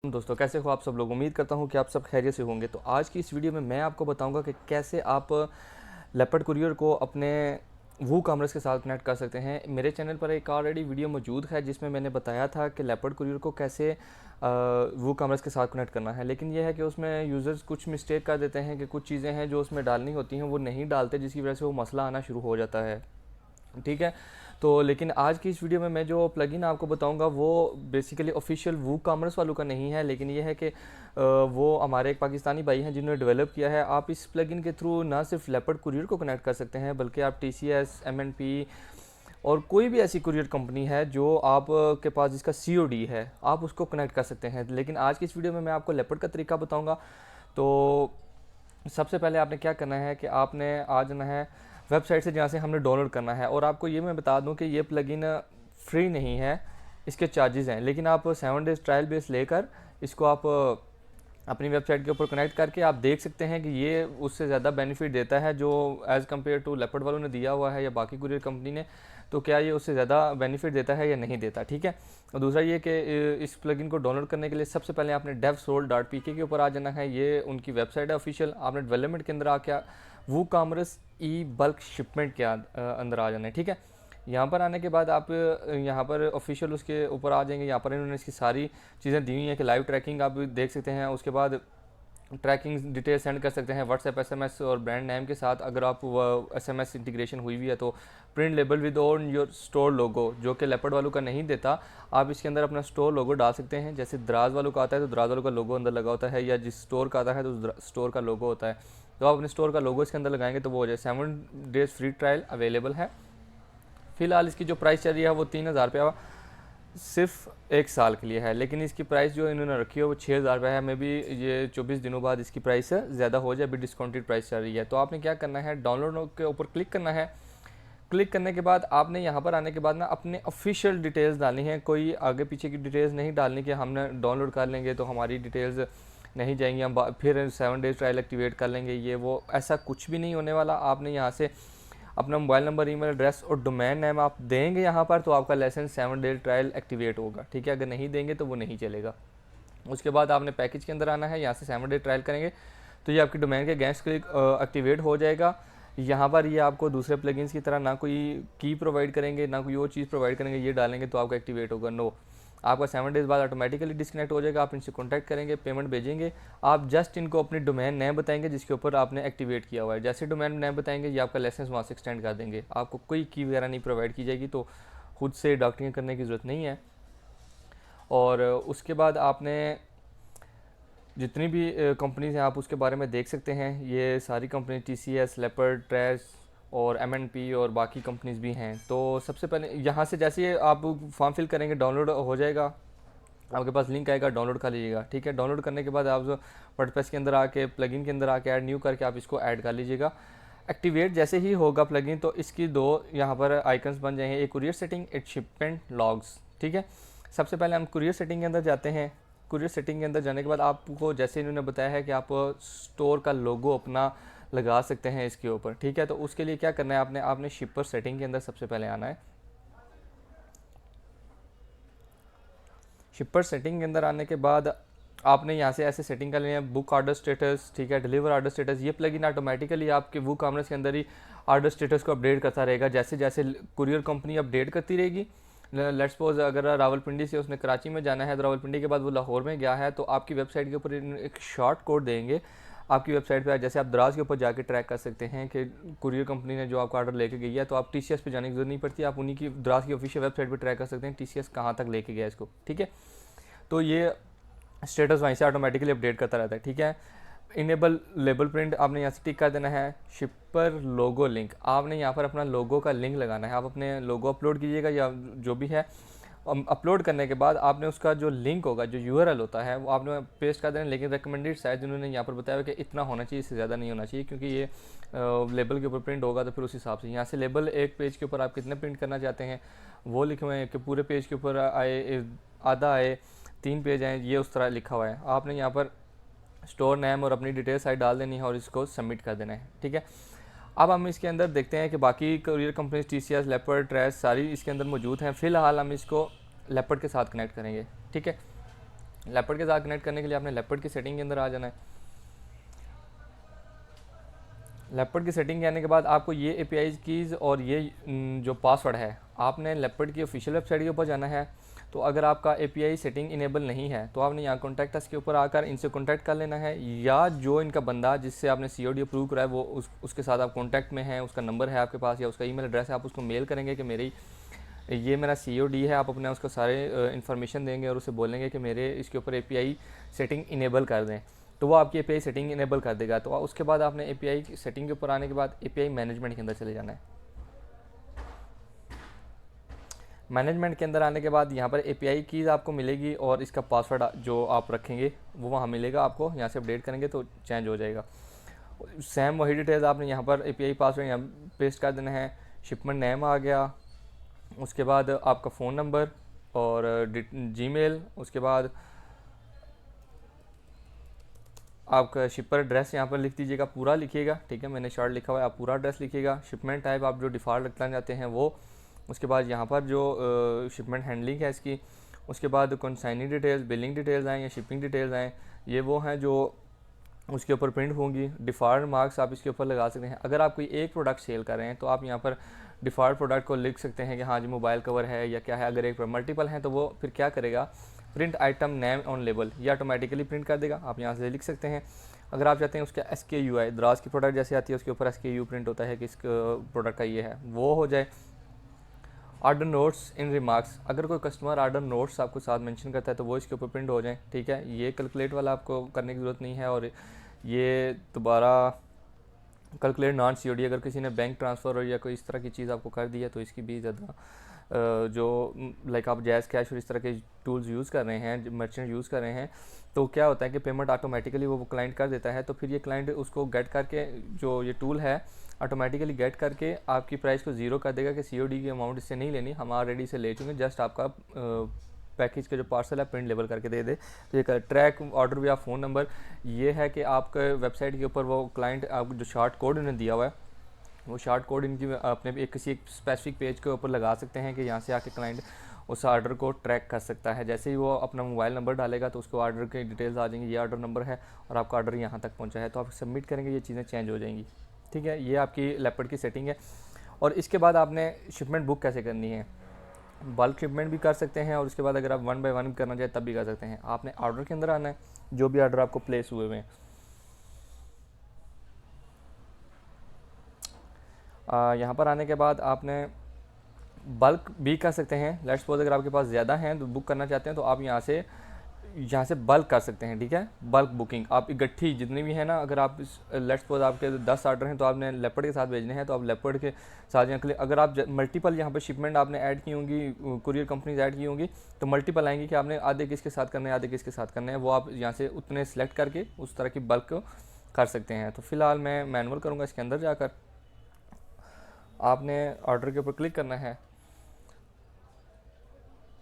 दोस्तों, कैसे हो आप सब लोग। उम्मीद करता हूँ कि आप सब खैरियत से होंगे। तो आज की इस वीडियो में मैं आपको बताऊंगा कि कैसे आप लेपर्ड कुरियर को अपने वू कॉमर्स के साथ कनेक्ट कर सकते हैं। मेरे चैनल पर एक ऑलरेडी वीडियो मौजूद है जिसमें मैंने बताया था कि लेपर्ड कुरियर को कैसे वू कॉमर्स के साथ कनेक्ट करना है, लेकिन यह है कि उसमें यूज़र्स कुछ मिस्टेक कर देते हैं कि कुछ चीज़ें हैं जो उसमें डालनी होती हैं वो नहीं डालते, जिसकी वजह से वो मसला आना शुरू हो जाता है। ठीक है। तो लेकिन आज की इस वीडियो में मैं जो प्लगइन आपको बताऊंगा वो बेसिकली ऑफिशियल वू कॉमर्स वालों का नहीं है, लेकिन ये है कि वो हमारे एक पाकिस्तानी भाई हैं जिन्होंने डेवलप किया है। आप इस प्लगइन के थ्रू ना सिर्फ लेपर्ड कुरियर को कनेक्ट कर सकते हैं, बल्कि आप TCS, MNP और कोई भी ऐसी कुरियर कंपनी है जो आप के पास जिसका COD है, आप उसको कनेक्ट कर सकते हैं। लेकिन आज की इस वीडियो में मैं आपको लेपर्ड का तरीका बताऊँगा। तो सबसे पहले आपने क्या करना है कि आपने आ जाना है वेबसाइट से जहाँ से हमने डाउनलोड करना है। और आपको ये मैं बता दूं कि ये प्लगइन फ्री नहीं है, इसके चार्जेस हैं। लेकिन आप 7 डेज़ ट्रायल बेस लेकर इसको आप अपनी वेबसाइट के ऊपर कनेक्ट करके आप देख सकते हैं कि ये उससे ज़्यादा बेनिफिट देता है जो एज़ कम्पेयर टू लेपर्ड वालों ने दिया हुआ है या बाकी कुरियर कंपनी ने। तो क्या ये उससे ज़्यादा बेनिफिट देता है या नहीं देता, ठीक है। और दूसरा ये कि इस प्लगइन को डाउनलोड करने के लिए सबसे पहले आपने devsol.pk के ऊपर आ जाना है। ये उनकी वेबसाइट है ऑफिशियल। आपने डेवलपमेंट के अंदर आके वू कॉमर्स ई बल्क शिपमेंट के अंदर आ जाना है, ठीक है। यहाँ पर आने के बाद आप यहाँ पर ऑफिशियल उसके ऊपर आ जाएंगे। यहाँ पर इन्होंने इसकी सारी चीज़ें दी हुई हैं कि लाइव ट्रैकिंग आप देख सकते हैं। उसके बाद ट्रैकिंग डिटेल सेंड कर सकते हैं व्हाट्सएप, SMS और ब्रांड नेम के साथ। अगर आप SMS इंटीग्रेशन हुई हुई है तो print label with on your store logo, जो कि लेपर्ड वालों का नहीं देता, आप इसके अंदर अपना स्टोर लोगो डाल सकते हैं। जैसे दराज वालों का आता है तो दराज वालों का लोगो अंदर लगा होता है, या जिस स्टोर का आता है तो स्टोर का लोगो होता है। तो आप अपने स्टोर का लोगो इसके अंदर लगाएंगे तो वो हो जाए। 7 डेज़ फ्री ट्रायल अवेलेबल है। फ़िलहाल इसकी जो प्राइस चल रही है वो 3,000 रुपया सिर्फ एक साल के लिए है, लेकिन इसकी प्राइस जो इन्होंने रखी है वो 6,000 रुपये है। मे भी ये 24 दिनों बाद इसकी प्राइस ज़्यादा हो जाए, अभी डिस्काउंटेड प्राइस चल रही है। तो आपने क्या करना है, डाउनलोड के ऊपर क्लिक करना है। क्लिक करने के बाद आपने यहाँ पर आने के बाद ना अपने ऑफिशियल डिटेल्स डालनी है। कोई आगे पीछे की डिटेल्स नहीं डालनी कि हमने डाउनलोड कर लेंगे तो हमारी डिटेल्स नहीं जाएंगी, हम फिर 7 डेज़ ट्रायल एक्टिवेट कर लेंगे, ये वो ऐसा कुछ भी नहीं होने वाला। आपने यहाँ से अपना मोबाइल नंबर, ईमेल एड्रेस और डोमेन नेम आप देंगे यहाँ पर, तो आपका लाइसेंस 7 डेज ट्रायल एक्टिवेट होगा, ठीक है। अगर नहीं देंगे तो वो नहीं चलेगा। उसके बाद आपने पैकेज के अंदर आना है। यहाँ से 7 डेज ट्रायल करेंगे तो ये आपकी डोमेन के अगेंस्ट एक्टिवेट हो जाएगा। यहाँ पर ये आपको दूसरे प्लगइन्स की तरह ना कोई की प्रोवाइड करेंगे ना कोई और चीज़ प्रोवाइड करेंगे, ये डालेंगे तो आपका एक्टिवेट होगा। नो, आपका 7 डेज़ बाद ऑटोमेटिकली डिस्कनेक्ट हो जाएगा। आप इनसे कॉन्टैक्ट करेंगे, पेमेंट भेजेंगे। आप जस्ट इनको अपनी डोमेन नेम बताएंगे जिसके ऊपर आपने एक्टिवेट किया हुआ है। जैसे डोमेन नेम बताएंगे ये आपका लाइसेंस वहाँ से एक्सटेंड कर देंगे। आपको कोई की वगैरह नहीं प्रोवाइड की जाएगी, तो खुद से डॉक्टरिंग करने की ज़रूरत नहीं है। और उसके बाद आपने जितनी भी कंपनीज हैं आप उसके बारे में देख सकते हैं। ये सारी कंपनी TCS, लेपर्ड, ट्रेस और MNP और बाकी कंपनीज भी हैं। तो सबसे पहले यहाँ से जैसे आप फॉर्म फिल करेंगे डाउनलोड हो जाएगा, आपके पास लिंक आएगा, डाउनलोड कर लीजिएगा, ठीक है। डाउनलोड करने के बाद आप वर्डप्रेस के अंदर आके प्लगइन के अंदर आके ऐड न्यू करके आप इसको ऐड कर लीजिएगा। एक्टिवेट जैसे ही होगा प्लगइन तो इसकी दो यहाँ पर आइकन्स बन जाएंगे, एक कुरियर सेटिंग, एक शिपमेंट लॉग्स, ठीक है। सबसे पहले हम कुरियर सेटिंग के अंदर जाते हैं। कुरियर सेटिंग के अंदर जाने के बाद आपको जैसे इन्होंने बताया है कि आप स्टोर का लोगो अपना लगा सकते हैं इसके ऊपर, ठीक है। तो उसके लिए क्या करना है, आपने शिपर सेटिंग के अंदर सबसे पहले आना है। शिपर सेटिंग के अंदर आने के बाद आपने यहाँ से ऐसे सेटिंग कर लेनी है, बुक ऑर्डर स्टेटस, ठीक है, डिलीवर ऑर्डर स्टेटस। ये प्लगइन ऑटोमेटिकली आपके वू कॉमर्स के अंदर ही ऑर्डर स्टेटस को अपडेट करता रहेगा जैसे जैसे कुरियर कंपनी अपडेट करती रहेगी। लेट्स सपोज अगर रावलपिंडी से उसने कराची में जाना है तो रावलपिंडी के बाद वो लाहौर में गया है, तो आपकी वेबसाइट के ऊपर एक शॉर्ट कोड देंगे आपकी वेबसाइट पर। जैसे आप दराज के ऊपर जाके ट्रैक कर सकते हैं कि कुरियर कंपनी ने जो आपका ऑर्डर लेके गई है, तो आप TCS पे जाने की जरूरत नहीं पड़ती, आप उन्हीं की दराज की ऑफिशियल वेबसाइट पर ट्रैक कर सकते हैं TCS कहाँ तक लेके गया इसको, ठीक है। तो ये स्टेटस वहीं से ऑटोमेटिकली अपडेट करता रहता है, ठीक है। इनेबल लेबल प्रिंट आपने यहाँ से टिक कर देना है। शिपर लोगो लिंक, आपने यहाँ पर अपना लोगो का लिंक लगाना है। आप अपने लोगो अपलोड कीजिएगा या जो भी है, अपलोड करने के बाद आपने उसका जो लिंक होगा, जो URL होता है, वो आपने पेस्ट कर देना। लेकिन रिकमेंडेड साइज उन्होंने यहाँ पर बताया कि इतना होना चाहिए, इससे ज़्यादा नहीं होना चाहिए, क्योंकि ये लेबल के ऊपर प्रिंट होगा तो फिर उस हिसाब से यहाँ से लेबल एक पेज के ऊपर आप कितने प्रिंट करना चाहते हैं वो लिखे हुए हैं कि पूरे पेज के ऊपर आए, आधा आए, 3 पेज आए, ये उस तरह लिखा हुआ है। आपने यहाँ पर स्टोर नेम और अपनी डिटेल साइड डाल देनी है और इसको सबमिट कर देना है, ठीक है। अब हम इसके अंदर देखते हैं कि बाकी courier companies TCS, leopard, trace सारी इसके अंदर मौजूद हैं। फिलहाल हम इसको लेपर्ड के साथ कनेक्ट करेंगे, ठीक है। लेपर्ड के साथ कनेक्ट करने के लिए आपने लेपर्ड की सेटिंग के अंदर आ जाना है। लेपर्ड की सेटिंग के आने के बाद आपको ये API कीज़ और ये जो पासवर्ड है आपने लेपर्ड की ऑफिशियल वेबसाइट के ऊपर जाना है। तो अगर आपका API सेटिंग इनेबल नहीं है तो आपने यहाँ कॉन्टैक्ट अस के ऊपर आकर इनसे कॉन्टैक्ट कर लेना है, या जो इनका बंदा जिससे आपने COD अप्रूव करा है वो उसके साथ आप कॉन्टैक्ट में हैं, उसका नंबर है आपके पास या उसका ईमेल एड्रेस है, आप उसको मेल करेंगे कि ये मेरा COD है। आप अपने उसको सारे इन्फॉर्मेशन देंगे और उसे बोलेंगे कि मेरे इसके ऊपर API सेटिंग इनेबल कर दें, तो वो आपकी API सेटिंग इनेबल कर देगा। तो उसके बाद आपने API सेटिंग के ऊपर आने के बाद API मैनेजमेंट के अंदर चले जाना है। मैनेजमेंट के अंदर आने के बाद यहाँ पर API कीज़ आपको मिलेगी और इसका पासवर्ड जो आप रखेंगे वो वहाँ मिलेगा आपको। यहाँ से अपडेट करेंगे तो चेंज हो जाएगा। सेम वही डिटेल्स आपने यहाँ पर API पासवर्ड यहाँ पेस्ट कर देना है। शिपमेंट नेम आ गया, उसके बाद आपका फ़ोन नंबर और जीमेल, उसके बाद आपका शिपर एड्रेस यहाँ पर लिख दीजिएगा, पूरा लिखिएगा, ठीक है, मैंने शॉर्ट लिखा हुआ है, आप पूरा एड्रेस लिखिएगा। शिपमेंट टाइप आप जो डिफ़ॉल्ट रखना चाहते हैं वो, उसके बाद यहाँ पर जो शिपमेंट हैंडलिंग है इसकी, उसके बाद कंसाइनी डिटेल्स, बिलिंग डिटेल्स आएँ या शिपिंग डिटेल्स आएँ, ये वो हैं जो उसके ऊपर प्रिंट होंगी। डिफ़ॉल्ट मार्क्स आप इसके ऊपर लगा सकते हैं। अगर आप कोई एक प्रोडक्ट सेल कर रहे हैं तो आप यहाँ पर डिफ़ॉल्ट प्रोडक्ट को लिख सकते हैं कि हाँ जी मोबाइल कवर है या क्या है। अगर एक पर मल्टीपल हैं तो वो फिर क्या करेगा, print item name on label, ये ऑटोमेटिकली प्रिंट कर देगा, आप यहाँ से लिख सकते हैं। अगर आप चाहते हैं उसका SKU है, दराज की प्रोडक्ट जैसे आती है उसके ऊपर SKU प्रिंट होता है कि इस प्रोडक्ट का ये है, वो हो जाए। ऑर्डर नोट्स इन रिमार्क्स, अगर कोई कस्टमर ऑर्डर नोट्स आपको साथ मेंशन करता है तो वो इसके ऊपर प्रिंट हो जाए, ठीक है। ये कैलकुलेट वाला आपको करने की ज़रूरत नहीं है। और ये दोबारा कैलकुलेट नॉन COD, अगर किसी ने बैंक ट्रांसफ़र या कोई इस तरह की चीज़ आपको कर दी है तो इसकी भी ज़्यादा जो लाइक आप जैज़ कैश और इस तरह के टूल्स यूज़ कर रहे हैं, मर्चेंट यूज़ कर रहे हैं, तो क्या होता है कि पेमेंट ऑटोमेटिकली वो क्लाइंट कर देता है। तो फिर ये क्लाइंट उसको गेट करके, जो ये टूल है ऑटोमेटिकली गेट करके आपकी प्राइस को ज़ीरो कर देगा कि COD की अमाउंट इससे नहीं लेनी, हम ऑलरेडी इसे ले चुके हैं, जस्ट आपका पैकेज का जो पार्सल है प्रिंट लेवल करके दे दे। तो ये ट्रैक ऑर्डर या फ़ोन नंबर, ये है कि आपके वेबसाइट के ऊपर वो क्लाइंट आपको जो शॉर्ट कोड उन्हें दिया हुआ है, वो शॉर्ट कोड इनकी अपने एक किसी एक स्पेसिफिक पेज के ऊपर लगा सकते हैं कि यहाँ से आके क्लाइंट उस ऑर्डर को ट्रैक कर सकता है। जैसे ही वो अपना मोबाइल नंबर डालेगा तो उसको ऑर्डर की डिटेल्स आ जाएंगी, ये ऑर्डर नंबर है और आपका ऑर्डर यहाँ तक पहुँचा है, तो आप सबमिट करेंगे, ये चीज़ें चेंज हो जाएंगी, ठीक है। ये आपकी लेपर्ड की सेटिंग है। और इसके बाद आपने शिपमेंट बुक कैसे करनी है, बल्क शिपमेंट भी कर सकते हैं और उसके बाद अगर आप 1 बाय 1 करना चाहे तब भी कर सकते हैं। आपने ऑर्डर के अंदर आना है, जो भी ऑर्डर आपको प्लेस हुए हुए हैं। यहाँ पर आने के बाद आपने बल्क भी कर सकते हैं। लेट्स सपोज अगर आपके पास ज़्यादा हैं तो बुक करना चाहते हैं तो आप यहाँ से बल्क कर सकते हैं, ठीक है। बल्क बुकिंग आप इकट्ठी जितनी भी है ना, अगर आप लेट्स सपोज आपके 10 ऑर्डर हैं तो आपने लेपर्ड के साथ भेजने हैं तो आप लेपर्ड के साथ यहाँ, अगर आप मल्टीपल यहाँ पर शिपमेंट आपने ऐड की होंगी, कुरियर कंपनीज ऐड की होंगी, तो मल्टीपल आएंगी कि आपने आधे किसके साथ करने हैं, आधे किसके साथ करने हैं, वो आप यहाँ से उतने सेलेक्ट करके उस तरह की बल्क कर सकते हैं। तो फिलहाल मैं मैनुअल करूँगा। इसके अंदर जाकर आपने ऑर्डर के ऊपर क्लिक करना है,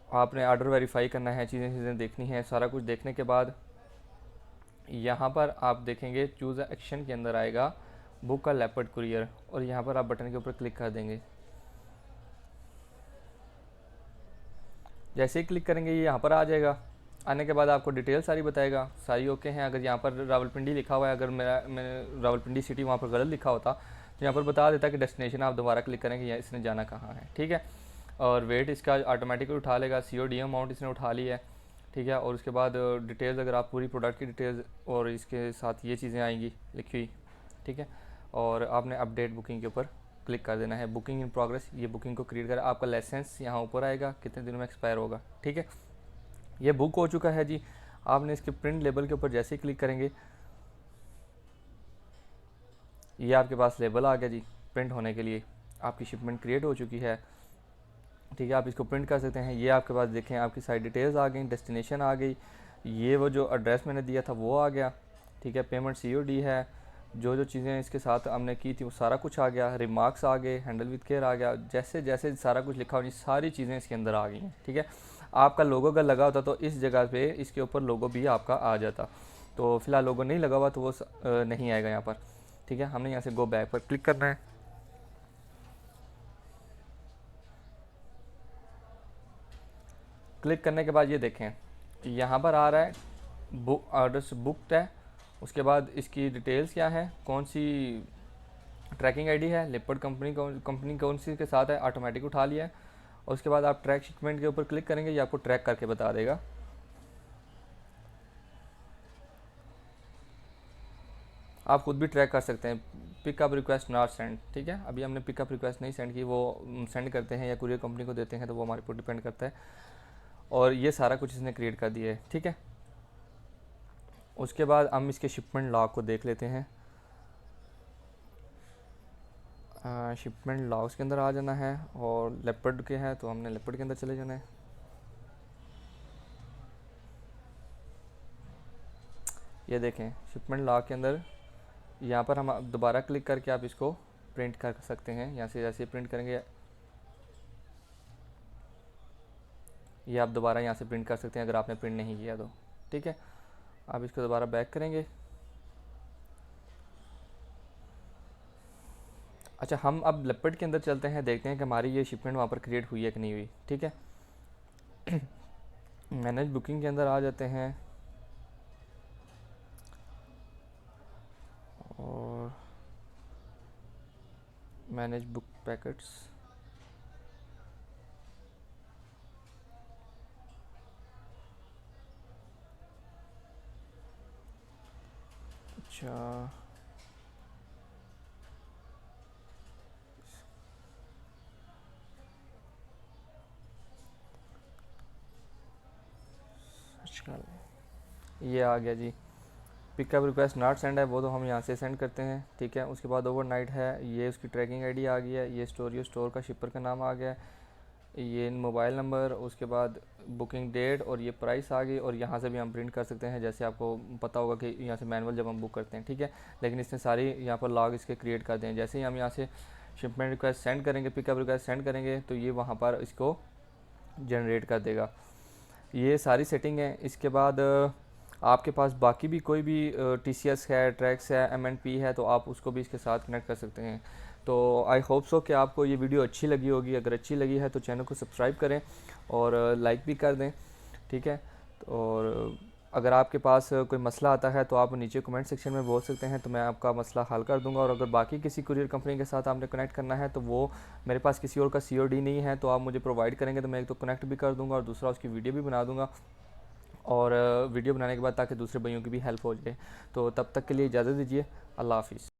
आपने ऑर्डर वेरीफाई करना है, चीज़ें देखनी है। सारा कुछ देखने के बाद यहाँ पर आप देखेंगे चूज़ एक्शन के अंदर आएगा बुक का लेपर्ड कुरियर, और यहाँ पर आप बटन के ऊपर क्लिक कर देंगे। जैसे ही क्लिक करेंगे ये यहाँ पर आ जाएगा। आने के बाद आपको डिटेल सारी बताएगा, सारी ओके हैं। अगर यहाँ पर रावलपिंडी लिखा हुआ है, अगर मैंने रावलपिंडी सिटी वहाँ पर गलत लिखा होता तो यहाँ पर बता देता कि डेस्टिनेशन आप दोबारा क्लिक करेंगे या इसने जाना कहाँ है, ठीक है। और वेट इसका ऑटोमेटिकली उठा लेगा, COD अमाउंट इसने उठा ली है, ठीक है। और उसके बाद डिटेल्स, अगर आप पूरी प्रोडक्ट की डिटेल्स और इसके साथ ये चीज़ें आएंगी लिखी हुई, ठीक है। और आपने अपडेट बुकिंग के ऊपर क्लिक कर देना है। बुकिंग इन प्रोग्रेस, ये बुकिंग को क्रिएट कर, आपका लाइसेंस यहाँ ऊपर आएगा कितने दिनों में एक्सपायर होगा, ठीक है। ये बुक हो चुका है जी। आपने इसके प्रिंट लेबल के ऊपर जैसे ही क्लिक करेंगे ये आपके पास लेबल आ गया जी प्रिंट होने के लिए, आपकी शिपमेंट क्रिएट हो चुकी है, ठीक है। आप इसको प्रिंट कर सकते हैं। ये आपके पास देखें आपकी सारी डिटेल्स आ गई, डेस्टिनेशन आ गई, ये वो जो एड्रेस मैंने दिया था वो आ गया, ठीक है। पेमेंट COD है, जो चीज़ें इसके साथ हमने की थी वो सारा कुछ आ गया, रिमार्क्स आ गए, हैंडल विद केयर आ गया, जैसे जैसे सारा कुछ लिखा हुआ सारी चीज़ें इसके अंदर आ गई हैं, ठीक है। आपका लोगो अगर लगा होता तो इस जगह पे इसके ऊपर लोगो भी आपका आ जाता, तो फिलहाल लोगो नहीं लगा हुआ तो वो नहीं आएगा यहाँ पर, ठीक है। हमने यहाँ से गो बैक पर क्लिक करना है। क्लिक करने के बाद ये देखें यहाँ पर आ रहा है बुक ऑर्डर्स बुकड है। उसके बाद इसकी डिटेल्स क्या है, कौन सी ट्रैकिंग आईडी है, लेपर्ड कंपनी कौन सी के साथ है, ऑटोमेटिक उठा लिया है। और उसके बाद आप ट्रैक शिपमेंट के ऊपर क्लिक करेंगे, ये आपको ट्रैक करके बता देगा। आप खुद भी ट्रैक कर सकते हैं। पिकअप रिक्वेस्ट नॉट सेंड, ठीक है, अभी हमने पिकअप रिक्वेस्ट नहीं सेंड की, वो सेंड करते हैं या कुरियर कंपनी को देते हैं तो वो हमारे ऊपर डिपेंड करता है। और ये सारा कुछ इसने क्रिएट कर दिया है, ठीक है। उसके बाद हम इसके शिपमेंट लॉग को देख लेते हैं। शिपमेंट लॉग्स के अंदर आ जाना है और लेपर्ड के हैं तो हमने लेपर्ड के अंदर चले जाना है। ये देखें शिपमेंट लॉग के अंदर यहाँ पर हम दोबारा क्लिक करके आप इसको प्रिंट कर सकते हैं। यहाँ से जैसे प्रिंट करेंगे ये आप दोबारा यहाँ से प्रिंट कर सकते हैं अगर आपने प्रिंट नहीं किया तो, ठीक है। आप इसको दोबारा बैक करेंगे। अच्छा, हम अब लेपर्ड के अंदर चलते हैं, देखते हैं कि हमारी ये शिपमेंट वहाँ पर क्रिएट हुई है कि नहीं हुई, ठीक है। मैनेज बुकिंग के अंदर आ जाते हैं और मैनेज बुक पैकेट्स, अच्छा ये आ गया जी। पिकअप रिक्वेस्ट नॉट सेंड है, वो तो हम यहाँ से सेंड करते हैं, ठीक है। उसके बाद ओवरनाइट है, ये उसकी ट्रैकिंग आईडी आ गई है, ये स्टोर का शिपर का नाम आ गया है, ये मोबाइल नंबर, उसके बाद बुकिंग डेट और ये प्राइस आ गई। और यहाँ से भी हम प्रिंट कर सकते हैं, जैसे आपको पता होगा कि यहाँ से मैनुअल जब हम बुक करते हैं, ठीक है। लेकिन इसने सारी यहाँ पर लॉग इसके क्रिएट कर दें। जैसे ही हम यहाँ से शिपमेंट रिक्वेस्ट सेंड करेंगे, पिकअप रिक्वेस्ट सेंड करेंगे तो ये वहाँ पर इसको जनरेट कर देगा। ये सारी सेटिंग है। इसके बाद आपके पास बाकी भी कोई भी TCS है, ट्रैक्स है, MNP है तो आप उसको भी इसके साथ कनेक्ट कर सकते हैं। तो आई होप सो कि आपको ये वीडियो अच्छी लगी होगी। अगर अच्छी लगी है तो चैनल को सब्सक्राइब करें और लाइक भी कर दें, ठीक है। और अगर आपके पास कोई मसला आता है तो आप नीचे कमेंट सेक्शन में बोल सकते हैं, तो मैं आपका मसला हल कर दूंगा। और अगर बाकी किसी कुरियर कंपनी के साथ आपने कनेक्ट करना है तो वो मेरे पास किसी और का COD नहीं है तो आप मुझे प्रोवाइड करेंगे तो मैं एक तो कनेक्ट भी कर दूंगा और दूसरा उसकी वीडियो भी बना दूंगा। और वीडियो बनाने के बाद ताकि दूसरे भाइयों की भी हेल्प हो जाए। तो तब तक के लिए इजाज़त दीजिए। अल्लाह हाफ़िज़।